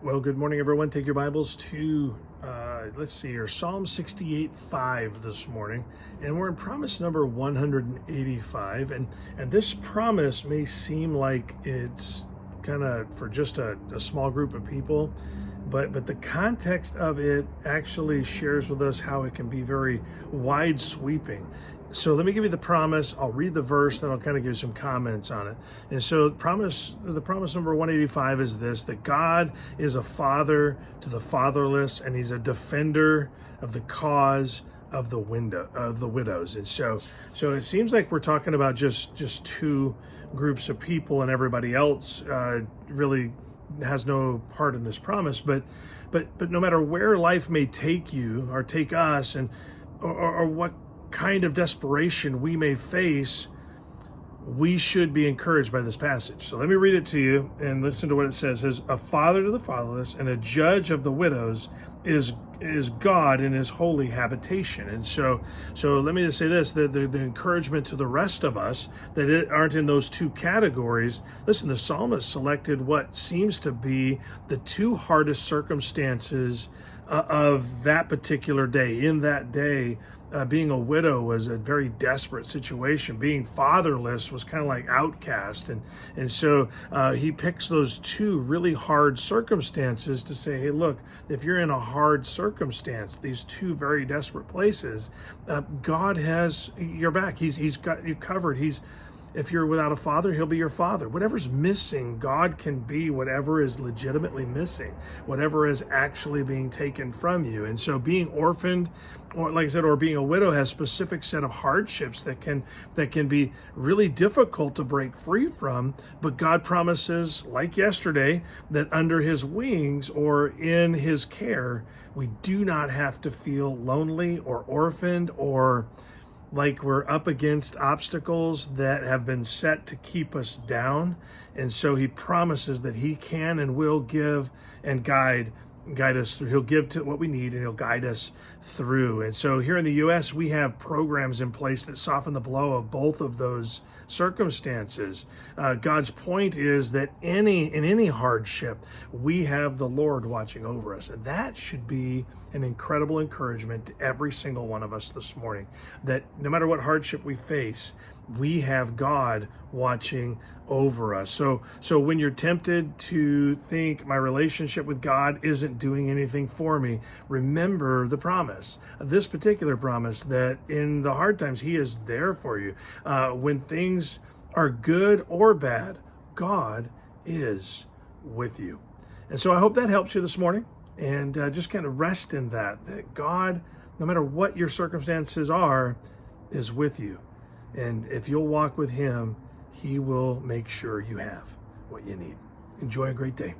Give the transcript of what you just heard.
Well, good morning, everyone. Take your Bibles to, let's see here, Psalm 68:5 this morning. And we're in promise number 185. And this promise may seem like it's kind of for just a small group of people, but the context of it actually shares with us how it can be very wide sweeping. So let me give you the promise. I'll read the verse, then I'll kind of give you some comments on it. And so the promise number 185 is this: that God is a father to the fatherless, and he's a defender of the cause of the widows. And so it seems like we're talking about just two groups of people, and everybody else really has no part in this promise. But no matter where life may take you or take us, and or what kind of desperation we may face, we should be encouraged by this passage. So let me read it to you and listen to what it says. It says, "A father to the fatherless and a judge of the widows is God in his holy habitation." And so let me just say this, the encouragement to the rest of us that aren't in those two categories. Listen, the psalmist selected what seems to be the two hardest circumstances of that particular day. In that day, being a widow was a very desperate situation. Being fatherless was kind of like outcast. And so he picks those two really hard circumstances to say, hey, look, if you're in a hard circumstance, these two very desperate places, God has your back. He's got you covered. If you're without a father, he'll be your father. Whatever's missing, God can be whatever is legitimately missing, whatever is actually being taken from you. And so being orphaned, or like I said, or being a widow has specific set of hardships that can be really difficult to break free from. But God promises, like yesterday, that under his wings or in his care, we do not have to feel lonely or orphaned or like we're up against obstacles that have been set to keep us down. And so he promises that he can and will give and guide us through. He'll give to what we need and he'll guide us through. And so here in the U.S., we have programs in place that soften the blow of both of those circumstances. God's point is that in any hardship, we have the Lord watching over us. And that should be an incredible encouragement to every single one of us this morning, that no matter what hardship we face, we have God watching over us. So when you're tempted to think my relationship with God isn't doing anything for me, remember the promise, this particular promise, that in the hard times, he is there for you. When things are good or bad, God is with you. And so I hope that helps you this morning. And just kind of rest in that God, no matter what your circumstances are, is with you. And if you'll walk with him, he will make sure you have what you need. Enjoy a great day.